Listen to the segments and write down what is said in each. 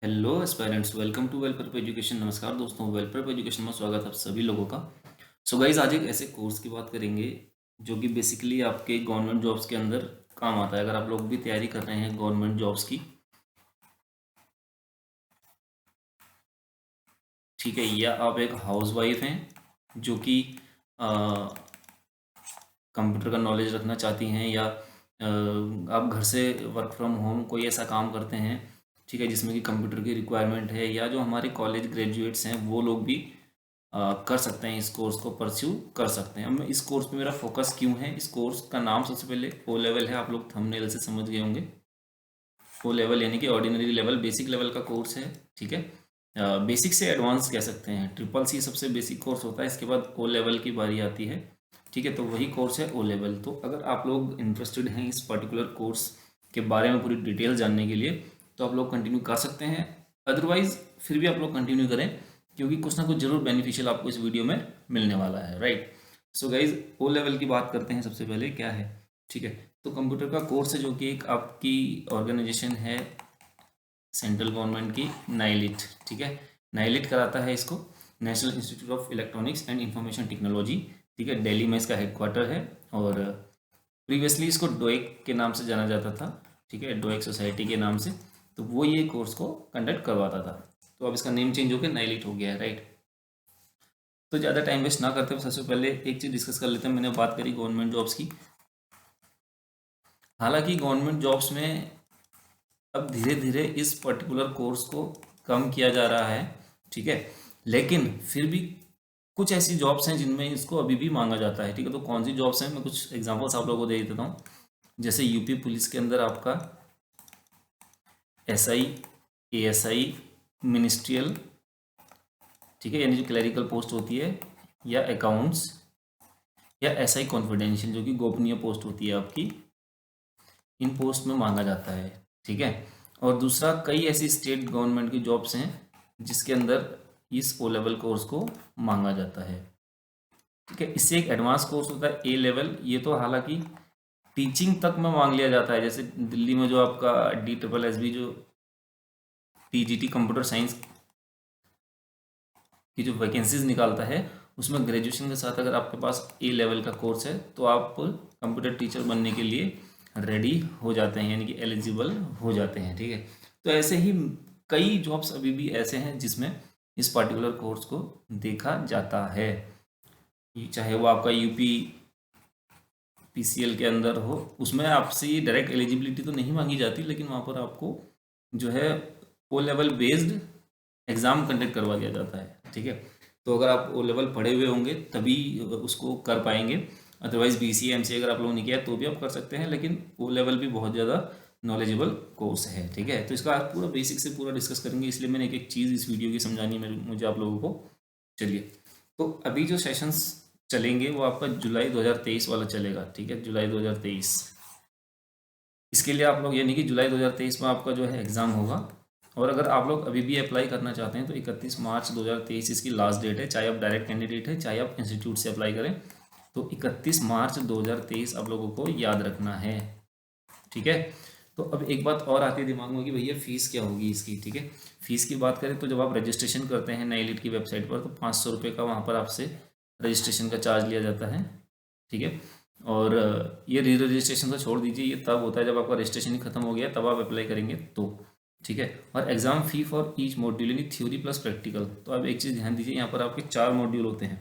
Hello aspirants, welcome to welfare पे education. नमस्कार दोस्तों, वेलफेयर पे एजुकेशन में स्वागत है आप सभी लोगों का। सो गाइज, आज एक ऐसे कोर्स की बात करेंगे जो कि बेसिकली आपके गवर्नमेंट जॉब्स के अंदर काम आता है। अगर आप लोग भी तैयारी कर रहे हैं गवर्नमेंट जॉब्स की, ठीक है, या आप एक हाउस वाइफ हैं जो कि कंप्यूटर का नॉलेज रखना चाहती हैं, या आप घर से वर्क फ्रॉम होम कोई ऐसा काम करते हैं, ठीक है, जिसमें कि कंप्यूटर की रिक्वायरमेंट है, या जो हमारे कॉलेज ग्रेजुएट्स हैं वो लोग भी कर सकते हैं, इस कोर्स को परस्यू कर सकते हैं। अब मैं इस कोर्स पे मेरा फोकस क्यों है, इस कोर्स का नाम सबसे पहले ओ लेवल है, आप लोग थंबनेल से समझ गए होंगे। ओ लेवल यानी कि ऑर्डिनरी लेवल, बेसिक लेवल का कोर्स है, ठीक है। बेसिक से एडवांस कह सकते हैं। ट्रिपल सी सबसे बेसिक कोर्स होता है, इसके बाद ओ लेवल की बारी आती है, ठीक है। तो वही कोर्स है ओ लेवल। तो अगर आप लोग इंटरेस्टेड हैं इस पर्टिकुलर कोर्स के बारे में पूरी डिटेल जानने के लिए, तो आप लोग कंटिन्यू कर सकते हैं। अदरवाइज फिर भी आप लोग कंटिन्यू करें, क्योंकि कुछ ना कुछ जरूर बेनिफिशियल आपको इस वीडियो में मिलने वाला है, right. So guys, O level की बात करते हैं। सबसे पहले क्या है, ठीक है, तो कंप्यूटर का कोर्स है जो कि एक आपकी ऑर्गेनाइजेशन है सेंट्रल गवर्नमेंट की, नाइलिट, ठीक है। नाइलिट कराता है इसको, national institute of electronics and information technology, ठीक है। दिल्ली में इसका हेडक्वार्टर है। और प्रीवियसली इसको डोएक के नाम से जाना जाता था, ठीक है, डोएक सोसाइटी के नाम से। तो वो ये कोर्स को कंडक्ट करवाता था। तो अब इसका नेम चेंज होकर नाइलिट हो गया है, राइट। तो ज़्यादा टाइम वेस्ट ना करते हुए सबसे पहले एक चीज़ डिस्कस कर लेते हैं। मैंने बात करी गवर्नमेंट जॉब्स की। हालांकि गवर्नमेंट जॉब्स में अब धीरे धीरे इस पर्टिकुलर कोर्स को कम किया जा रहा है, ठीक है, लेकिन फिर भी कुछ ऐसी जॉब्स हैं जिनमें इसको अभी भी मांगा जाता है, ठीक है। तो कौन सी जॉब्स हैं, मैं कुछ एग्जांपल्स आप लोगों को दे देता हूँ। जैसे यूपी पुलिस के अंदर आपका एसआई, एएसआई, मिनिस्ट्रियल, ठीक है, यानी जो क्लरिकल पोस्ट होती है, या अकाउंट्स, या एसआई कॉन्फिडेंशियल जो कि गोपनीय पोस्ट होती है आपकी, इन पोस्ट में मांगा जाता है, ठीक है। और दूसरा, कई ऐसी स्टेट गवर्नमेंट की जॉब्स हैं जिसके अंदर इस ओ लेवल कोर्स को मांगा जाता है, ठीक है। इससे एक एडवांस कोर्स होता है ए लेवल। ये तो हालांकि टीचिंग तक में मांग लिया जाता है। जैसे दिल्ली में जो आपका DSSB जो TGT कंप्यूटर साइंस की जो वैकेंसीज निकालता है, उसमें ग्रेजुएशन के साथ अगर आपके पास ए लेवल का कोर्स है तो आप कंप्यूटर टीचर बनने के लिए रेडी हो जाते हैं, यानी कि एलिजिबल हो जाते हैं, ठीक है। तो ऐसे ही कई जॉब्स अभी भी ऐसे हैं जिसमें इस पर्टिकुलर कोर्स को देखा जाता है। चाहे वो आपका यूपी PCL के अंदर हो, उसमें आपसे ये डायरेक्ट एलिजिबिलिटी तो नहीं मांगी जाती, लेकिन वहाँ पर आपको जो है O level based exam conduct करवा दिया जाता है, ठीक है। तो अगर आप ओ लेवल पढ़े हुए होंगे तभी उसको कर पाएंगे। अदरवाइज BCA MCA अगर आप लोगों ने किया है तो भी आप कर सकते हैं, लेकिन ओ लेवल भी बहुत ज़्यादा नॉलेजेबल कोर्स है, ठीक है। तो इसका आज पूरा बेसिक से पूरा डिस्कस करेंगे, इसलिए मैंने एक एक चीज़ इस वीडियो की समझानी है मुझे आप लोगों को। चलिए, तो अभी जो सेशंस चलेंगे वो आपका जुलाई 2023 वाला चलेगा, ठीक है, जुलाई 2023। इसके लिए आप लोग, यानी कि जुलाई 2023 में आपका जो है एग्ज़ाम होगा। और अगर आप लोग अभी भी अप्लाई करना चाहते हैं तो 31 मार्च 2023 इसकी लास्ट डेट है, चाहे आप डायरेक्ट कैंडिडेट है चाहे आप इंस्टीट्यूट से अप्लाई करें। तो 31 मार्च 2023 आप लोगों को याद रखना है, ठीक है। तो अब एक बात और आती है दिमाग में कि भैया फ़ीस क्या होगी इसकी, ठीक है। फ़ीस की बात करें तो जब आप रजिस्ट्रेशन करते हैं नाइलिट की वेबसाइट पर, तो 500 रुपये का वहाँ पर आपसे रजिस्ट्रेशन का चार्ज लिया जाता है, ठीक है। और ये री रजिस्ट्रेशन तो छोड़ दीजिए, ये तब होता है जब आपका रजिस्ट्रेशन ही खत्म हो गया तब आप अप्लाई करेंगे तो, ठीक है। और exam fee for each module यानी थ्योरी प्लस प्रैक्टिकल। तो आप एक चीज़ ध्यान दीजिए, यहाँ पर आपके 4 मॉड्यूल होते हैं,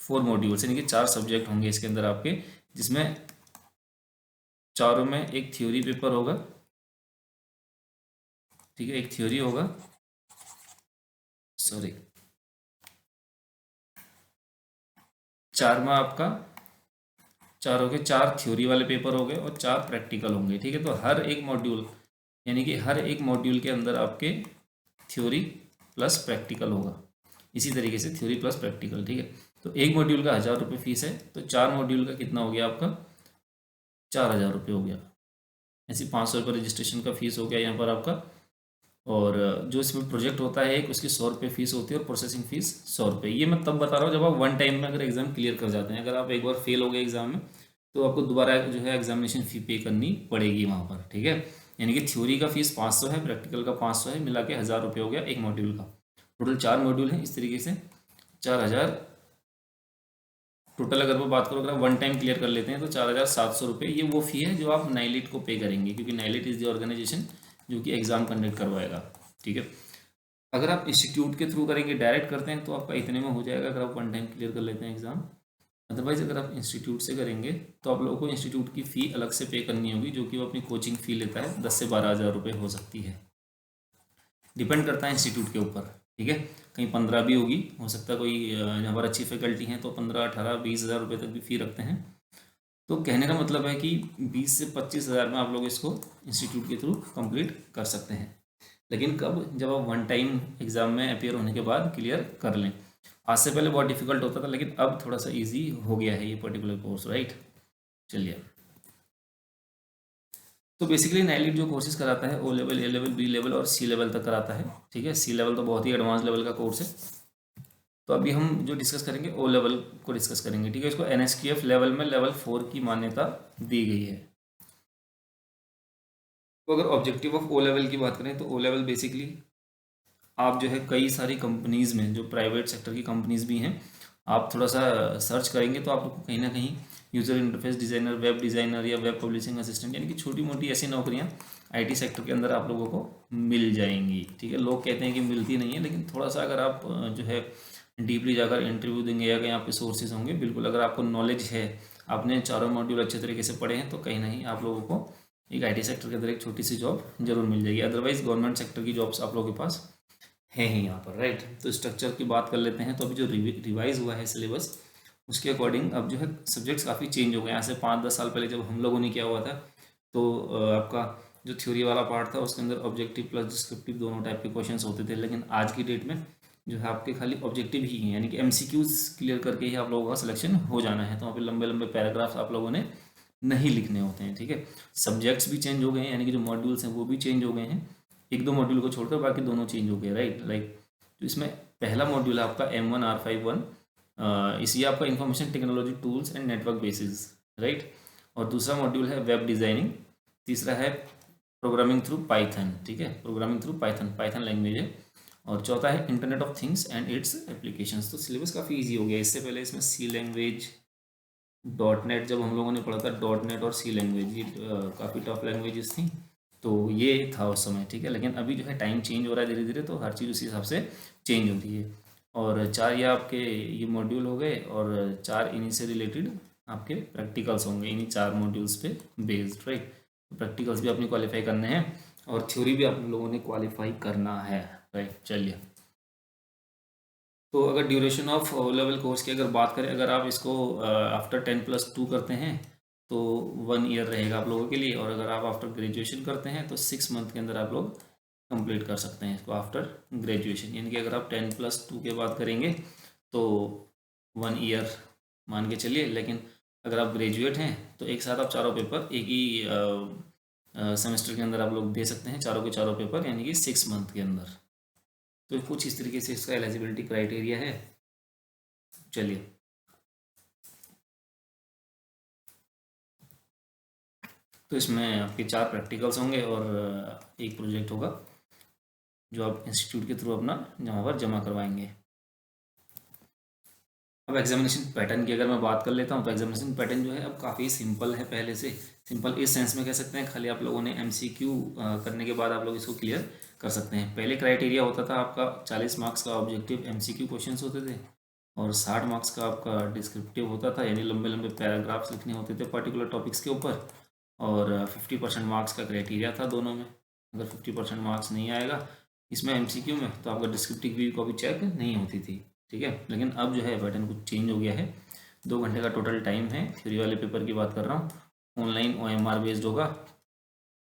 4 मॉड्यूल्स, यानी कि 4 सब्जेक्ट होंगे इसके अंदर आपके, जिसमें चारों में एक थ्योरी पेपर होगा, ठीक है, एक थ्योरी होगा, सॉरी, 4 में आपका चारों के 4 थ्योरी वाले पेपर हो गए और 4 प्रैक्टिकल होंगे, ठीक है। तो हर एक मॉड्यूल, यानी कि हर एक मॉड्यूल के अंदर आपके थ्योरी प्लस प्रैक्टिकल होगा। इसी तरीके से थ्योरी प्लस प्रैक्टिकल, ठीक है। तो एक मॉड्यूल का 1000 रुपये फीस है, तो 4 मॉड्यूल का कितना हो गया आपका, 4000 रुपये हो गया। ऐसी 500 रुपये रजिस्ट्रेशन का फीस हो गया यहाँ पर आपका। और जो इसमें प्रोजेक्ट होता है एक, उसकी 100 रुपये फीस होती है, और प्रोसेसिंग फीस 100 रुपये। ये मैं तब बता रहा हूँ जब आप वन टाइम में अगर एग्ज़ाम क्लियर कर जाते हैं। अगर आप एक बार फेल हो गए एग्ज़ाम में तो आपको दोबारा जो है एग्जामिनेशन फ़ी पे करनी पड़ेगी वहाँ पर, ठीक है। यानी कि थ्योरी का फीस 500 है, प्रैक्टिकल का 500 है, मिला के 1000 रुपये हो गया एक मॉड्यूल का। टोटल 4 मॉड्यूल हैं, इस तरीके से 4000 टोटल। अगर मैं बात करूँ, अगर आप वन टाइम क्लियर कर लेते हैं तो 4700 रुपये ये वो फ़ी है जो आप नाइलिट को पे करेंगे, क्योंकि नाइलिट इज़ द ऑर्गेनाइजेशन जो कि एग्ज़ाम कंडक्ट करवाएगा। ठीक है, अगर आप इंस्टीट्यूट के थ्रू करेंगे, डायरेक्ट करते हैं, तो आपका इतने में हो जाएगा अगर आप वन टाइम क्लियर कर लेते हैं एग्ज़ाम। अदरवाइज़ अगर आप इंस्टीट्यूट से करेंगे तो आप लोगों को इंस्टीट्यूट की फ़ी अलग से पे करनी होगी, जो कि वो अपनी कोचिंग फ़ी लेता है, 10 से 12 हज़ार रुपये हो सकती है, डिपेंड करता है इंस्टीट्यूट के ऊपर। ठीक है, कहीं 15 भी होगी, हो सकता है कोई यहाँ पर अच्छी फैकल्टी हैं तो 15, 18, 20 हज़ार रुपये तक भी फ़ी रखते हैं। तो कहने का मतलब है कि 20 से 25 हज़ार में आप लोग इसको इंस्टीट्यूट के थ्रू कंप्लीट कर सकते हैं। लेकिन कब? जब आप वन टाइम एग्ज़ाम में अपियर होने के बाद क्लियर कर लें। आज से पहले बहुत डिफिकल्ट होता था, लेकिन अब थोड़ा सा इजी हो गया है ये पर्टिकुलर कोर्स, राइट। चलिए, तो बेसिकली नाइलिट जो कोर्सेज कराता है ओ लेवल, ए लेवल, बी लेवल और सी लेवल तक कराता है। ठीक है, सी लेवल तो बहुत ही एडवांस लेवल का कोर्स है। तो अभी हम जो डिस्कस करेंगे ओ लेवल को डिस्कस करेंगे। ठीक है, इसको NSQF लेवल में लेवल 4 की मान्यता दी गई है। तो अगर ऑब्जेक्टिव ऑफ ओ लेवल की बात करें तो ओ लेवल बेसिकली आप जो है कई सारी कंपनीज़ में, जो प्राइवेट सेक्टर की कंपनीज़ भी हैं, आप थोड़ा सा सर्च करेंगे तो आपको कहीं ना कहीं user interface designer, web designer या वेब पब्लिशिंग असिस्टेंट, यानी कि छोटी मोटी ऐसी नौकरियां IT सेक्टर के अंदर आप लोगों को मिल जाएंगी। ठीक है, लोग कहते हैं कि मिलती नहीं है, लेकिन थोड़ा सा अगर आप जो है डीपली जाकर इंटरव्यू देंगे या कहीं आपके सोर्सेज होंगे, बिल्कुल अगर आपको नॉलेज है, आपने चारों मॉड्यूल अच्छे तरीके से पढ़े हैं, तो कहीं नहीं आप लोगों को एक IT सेक्टर के अंदर एक छोटी सी जॉब जरूर मिल जाएगी। अदरवाइज गवर्नमेंट सेक्टर की जॉब्स आप लोगों के पास है ही यहाँ पर, राइट। तो स्ट्रक्चर की बात कर लेते हैं। तो अभी जो रिवाइज हुआ है सिलेबस, उसके अकॉर्डिंग अब जो है सब्जेक्ट्स काफ़ी चेंज हो गए। यहाँ से 5-10 साल पहले जब हम लोगों ने किया हुआ था, तो आपका जो थ्योरी वाला पार्ट था उसके अंदर ऑब्जेक्टिव प्लस डिस्क्रिप्टिव दोनों टाइप के क्वेश्चंस होते थे, लेकिन आज की डेट में जो है आपके खाली ऑब्जेक्टिव ही हैं, यानी कि MCQs क्लियर करके ही आप लोगों का सिलेक्शन हो जाना है। तो वहाँ पे लंबे लंबे पैराग्राफ्स आप लोगों ने नहीं लिखने होते हैं। ठीक है, सब्जेक्ट्स भी चेंज हो गए हैं, यानी कि जो मॉड्यूल्स हैं वो भी चेंज हो गए हैं, एक दो मॉड्यूल को छोड़कर बाकी दोनों चेंज हो गए, राइट। लाइक तो इसमें पहला मॉड्यूल है आपका M1R51, इसी आपका information technology tools and network basis, right. और दूसरा मॉड्यूल है वेब डिज़ाइनिंग, तीसरा है प्रोग्रामिंग थ्रू पाइथन। ठीक है, प्रोग्रामिंग थ्रू पाइथन लैंग्वेज है। और चौथा है internet of things and it's applications. तो सिलेबस काफ़ी इजी हो गया। इससे पहले इसमें सी लैंग्वेज, .NET जब हम लोगों ने पढ़ा था, .NET और सी लैंग्वेज ये काफ़ी टफ लैंग्वेजेस थी, तो ये था उस समय। ठीक है, लेकिन अभी जो है टाइम चेंज हो रहा है धीरे धीरे, तो हर चीज़ उसी हिसाब से चेंज होती है। और 4 ये आपके ये मॉड्यूल हो गए, और 4 इन्हीं से रिलेटेड आपके प्रैक्टिकल्स होंगे, इन्हीं 4 मॉड्यूल्स पे बेस्ड, राइट। प्रैक्टिकल्स भी आपने क्वालिफाई करने हैं और थ्योरी भी आप लोगों ने क्वालिफाई करना है, राइट। चलिए, तो अगर duration of O level course की अगर बात करें, अगर आप इसको आफ्टर 10+2 करते हैं तो 1 ईयर रहेगा आप लोगों के लिए, और अगर आप आफ्टर ग्रेजुएशन करते हैं तो 6 मंथ के अंदर आप लोग कंप्लीट कर सकते हैं इसको आफ्टर ग्रेजुएशन। यानी कि अगर आप 10+2 के बाद करेंगे तो 1 ईयर मान के चलिए, लेकिन अगर आप ग्रेजुएट हैं तो एक साथ आप चारों पेपर एक ही सेमेस्टर के अंदर आप लोग दे सकते हैं, चारों के चारों पेपर, यानी कि 6 मंथ के अंदर। तो कुछ इस तरीके से इसका एलिजिबिलिटी क्राइटेरिया है। चलिए, तो इसमें आपके 4 प्रैक्टिकल्स होंगे और एक प्रोजेक्ट होगा जो आप इंस्टीट्यूट के थ्रू अपना जहाँ पर जमा करवाएंगे। अब एग्जामिनेशन पैटर्न की अगर मैं बात कर लेता हूँ, तो एग्जामिनेशन पैटर्न जो है अब काफ़ी सिंपल है पहले से। सिंपल इस सेंस में कह सकते हैं, खाली आप लोगों ने MCQ करने के बाद आप लोग इसको क्लियर कर सकते हैं। पहले क्राइटेरिया होता था आपका 40 मार्क्स का ऑब्जेक्टिव MCQ क्वेश्चंस होते थे, और 60 मार्क्स का आपका डिस्क्रिप्टिव होता था, यानी लंबे लंबे पैराग्राफ्स लिखने होते थे पर्टिकुलर टॉपिक्स के ऊपर। और 50% मार्क्स का क्राइटेरिया था दोनों में। अगर 50% मार्क्स नहीं आएगा इसमें MCQ में, तो आपका डिस्क्रिप्टिव भी कॉपी चेक नहीं होती थी। ठीक है, लेकिन अब जो है पैटर्न कुछ चेंज हो गया है। 2 घंटे का टोटल टाइम है। थ्योरी वाले पेपर की बात कर रहा हूँ, ऑनलाइन OMR बेस्ड होगा,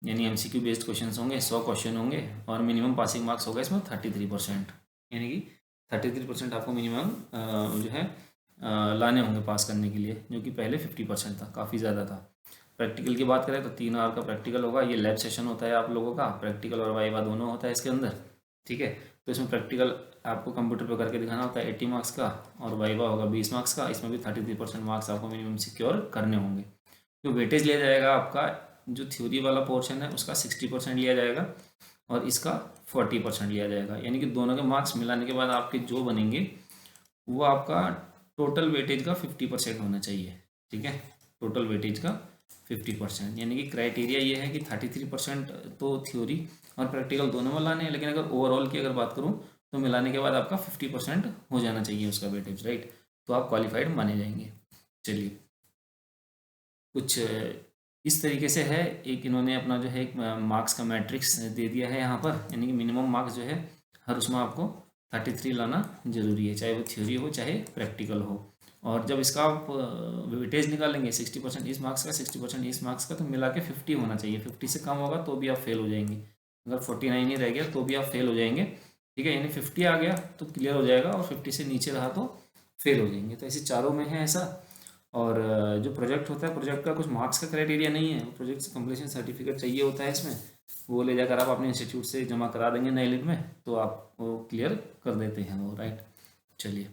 यानी MCQ बेस्ड क्वेश्चन होंगे, 100 क्वेश्चन होंगे, और मिनिमम पासिंग मार्क्स होगा इसमें 33%, यानी कि 33% आपको मिनिमम जो है लाने होंगे पास करने के लिए, जो कि पहले 50% था, काफ़ी ज़्यादा था। प्रैक्टिकल की बात करें तो 3 आवर का प्रैक्टिकल होगा। ये लैब सेशन होता है आप लोगों का, प्रैक्टिकल और वाइवा दोनों होता है इसके अंदर। ठीक है, तो इसमें प्रैक्टिकल आपको कंप्यूटर पर करके दिखाना होता है 80 मार्क्स का, और वाइवा होगा 20 मार्क्स का। इसमें भी 33% मार्क्स आपको मिनिमम सिक्योर करने होंगे। जो वेटेज लिया जाएगा आपका जो थ्योरी वाला पोर्शन है उसका 60% लिया जाएगा और इसका 40% लिया जाएगा, यानी कि दोनों के मार्क्स मिलाने के बाद आपके जो बनेंगे वो आपका टोटल वेटेज का 50% होना चाहिए। ठीक है, टोटल वेटेज का 50%, यानी कि क्राइटेरिया ये है कि 33% तो थ्योरी और प्रैक्टिकल दोनों में लाने हैं, लेकिन अगर ओवरऑल की अगर बात करूँ तो मिलाने के बाद आपका 50% हो जाना चाहिए उसका वेटेज, राइट। तो आप क्वालिफाइड माने जाएंगे। चलिए, कुछ इस तरीके से है। एक इन्होंने अपना जो है एक मार्क्स का मैट्रिक्स दे दिया है यहाँ पर, यानी कि मिनिमम मार्क्स जो है हर उसमें आपको 33 लाना जरूरी है, चाहे वो थ्योरी हो चाहे प्रैक्टिकल हो। और जब इसका आप वेटेज निकालेंगे 60% इस मार्क्स का 60% इस मार्क्स का, तो मिला के 50 होना चाहिए। 50 से कम होगा तो भी आप फेल हो जाएंगे, अगर 49 ही रह गया तो भी आप फेल हो जाएंगे। ठीक है, यानी 50 आ गया तो क्लियर हो जाएगा और 50 से नीचे रहा तो फेल हो जाएंगे। तो ऐसे चारों में है ऐसा। और जो प्रोजेक्ट होता है, प्रोजेक्ट का कुछ मार्क्स का क्राइटेरिया नहीं है, प्रोजेक्ट कंप्लीशन सर्टिफिकेट चाहिए होता है इसमें, वो ले जाकर आप अपने इंस्टीट्यूट से जमा करा देंगे नाइलिट में, तो आप वो क्लियर कर देते हैं वो, राइट। चलिए,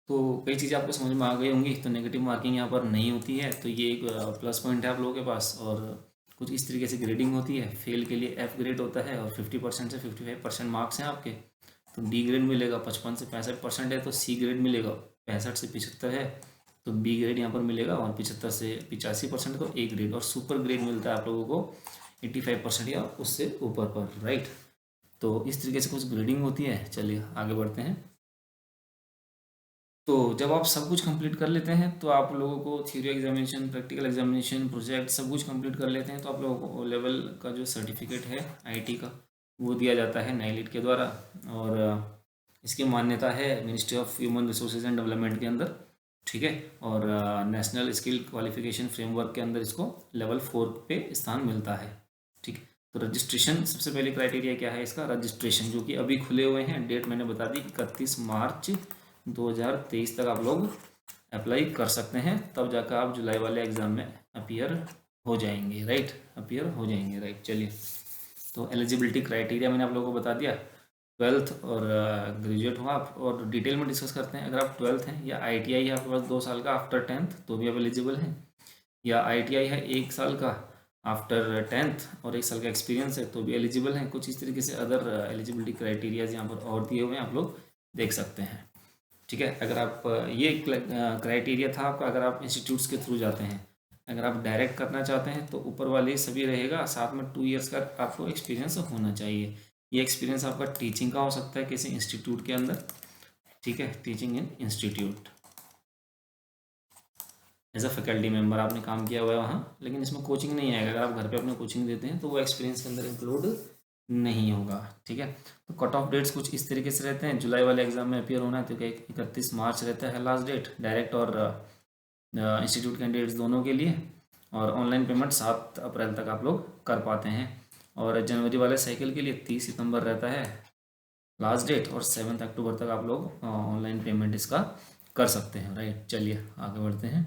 तो कई चीज़ें आपको समझ में आ गई होंगी। तो नेगेटिव मार्किंग यहाँ पर नहीं होती है, तो ये एक प्लस पॉइंट है आप लोगों के पास। और कुछ इस तरीके से ग्रेडिंग होती है। फेल के लिए F ग्रेड होता है और 50% से 55% मार्क्स हैं आपके, तो डी ग्रेड मिलेगा। 55 से 65% है तो सी ग्रेड मिलेगा। 65 से 75 है तो बी ग्रेड यहाँ पर मिलेगा, और 75 से 85% तो ए ग्रेड, और सुपर ग्रेड मिलता है आप लोगों को 85% या उससे ऊपर पर, राइट। तो इस तरीके से कुछ ग्रेडिंग होती है। चलिए आगे बढ़ते हैं। तो जब आप सब कुछ कंप्लीट कर लेते हैं तो आप लोगों को theory examination, practical examination, project सब कुछ कंप्लीट कर लेते हैं तो आप लोगों को ओ लेवल का जो सर्टिफिकेट है आईटी का वो दिया जाता है नाइलिट के द्वारा। और इसकी मान्यता है ministry of human resources and development के अंदर। ठीक है, और नेशनल स्किल क्वालिफिकेशन फ्रेमवर्क के अंदर इसको लेवल 4 पे स्थान मिलता है। ठीक, तो रजिस्ट्रेशन सबसे पहले क्राइटेरिया क्या है इसका, रजिस्ट्रेशन, जो कि अभी खुले हुए हैं। डेट मैंने बता दी 31 मार्च 2023 तक आप लोग अप्लाई कर सकते हैं, तब जाकर आप जुलाई वाले एग्ज़ाम में अपीयर हो जाएंगे, राइट, अपीयर हो जाएंगे, राइट। चलिए, तो एलिजिबिलिटी क्राइटेरिया मैंने आप लोगों को बता दिया। 12th और ग्रेजुएट हो आप, और डिटेल में डिस्कस करते हैं। अगर आप 12th हैं या ITI है आपके पास 2 साल का आफ्टर 10th तो भी आप एलिजिबल हैं, या ITI है 1 साल का आफ्टर 10th और 1 साल का एक्सपीरियंस है तो भी एलिजिबल हैं। कुछ इस तरीके से अदर एलिजिबिलिटी क्राइटेरियाज यहाँ पर और दिए हुए हैं, आप लोग देख सकते हैं। ठीक है, अगर आप ये क्राइटेरिया था आपका अगर आप इंस्टीट्यूट्स के थ्रू जाते हैं। अगर आप डायरेक्ट करना चाहते हैं तो ऊपर वाले सभी रहेगा, साथ में 2 इयर्स का आपको एक्सपीरियंस होना चाहिए। ये एक्सपीरियंस आपका टीचिंग का हो सकता है किसी इंस्टीट्यूट के अंदर। ठीक है, teaching in institute as a faculty member आपने काम किया हुआ है वहाँ, लेकिन इसमें कोचिंग नहीं आएगा। अगर आप घर पे अपने कोचिंग देते हैं तो वो एक्सपीरियंस के अंदर इंक्लूड नहीं होगा। ठीक है, तो कट ऑफ डेट्स कुछ इस तरीके से रहते हैं। जुलाई वाले एग्जाम में अपीयर होना है तो 31 मार्च रहता है लास्ट डेट, डायरेक्ट और इंस्टीट्यूट कैंडिडेट्स दोनों के लिए। और ऑनलाइन पेमेंट 7 अप्रैल तक आप लोग कर पाते हैं। और जनवरी वाले साइकिल के लिए 30 सितंबर रहता है लास्ट डेट, और 7 अक्टूबर तक आप लोग ऑनलाइन पेमेंट इसका कर सकते हैं, राइट। चलिए आगे बढ़ते हैं।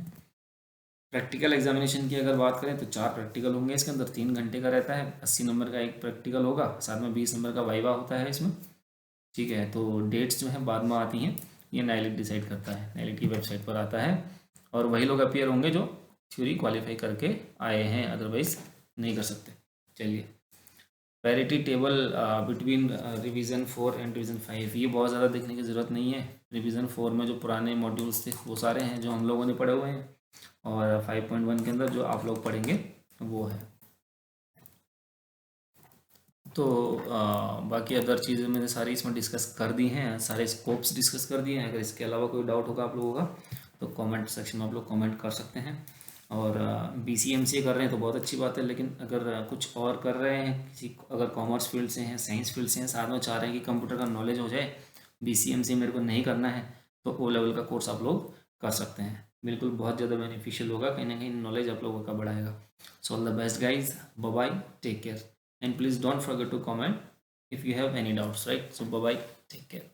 प्रैक्टिकल एग्जामिनेशन की अगर बात करें तो 4 प्रैक्टिकल होंगे इसके अंदर। 3 घंटे का रहता है। 80 नंबर का एक प्रैक्टिकल होगा, साथ में 20 नंबर का वाइवा होता है इसमें। ठीक है, तो डेट्स जो है बाद में आती हैं, ये नाइलिट डिसाइड करता है, नाइलिट की वेबसाइट पर आता है। और वही लोग अपीयर होंगे जो थ्योरी क्वालिफाई करके आए हैं, अदरवाइज नहीं कर सकते। चलिए, parity table between revision 4 and revision 5, ये बहुत ज़्यादा देखने की ज़रूरत नहीं है। रिवीजन 4 में जो पुराने मॉड्यूल्स थे वो सारे हैं जो हम लोगों ने पढ़े हुए हैं, और 5.1 के अंदर जो आप लोग पढ़ेंगे वो है। तो बाकी अदर चीज़ें मैंने सारी इसमें डिस्कस कर दी हैं, सारे स्कोप्स डिस्कस कर दिए हैं। अगर इसके अलावा कोई डाउट होगा आप लोगों का तो कमेंट सेक्शन में आप लोग कमेंट कर सकते हैं। और BCMCA कर रहे हैं तो बहुत अच्छी बात है, लेकिन अगर कुछ और कर रहे हैं, किसी अगर कॉमर्स फील्ड से हैं, साइंस फील्ड से हैं, साथ में चाह रहे हैं कि कंप्यूटर का नॉलेज हो जाए, BCMCA मेरे को नहीं करना है, तो O लेवल का कोर्स आप लोग कर सकते हैं। बिल्कुल बहुत ज़्यादा बेनिफिशियल होगा, कहीं ना कहीं नॉलेज आप लोगों का बढ़ाएगा। So all the best guys, bye bye, take care, and please don't forget to comment if you have any doubts, right? So bye bye, take care.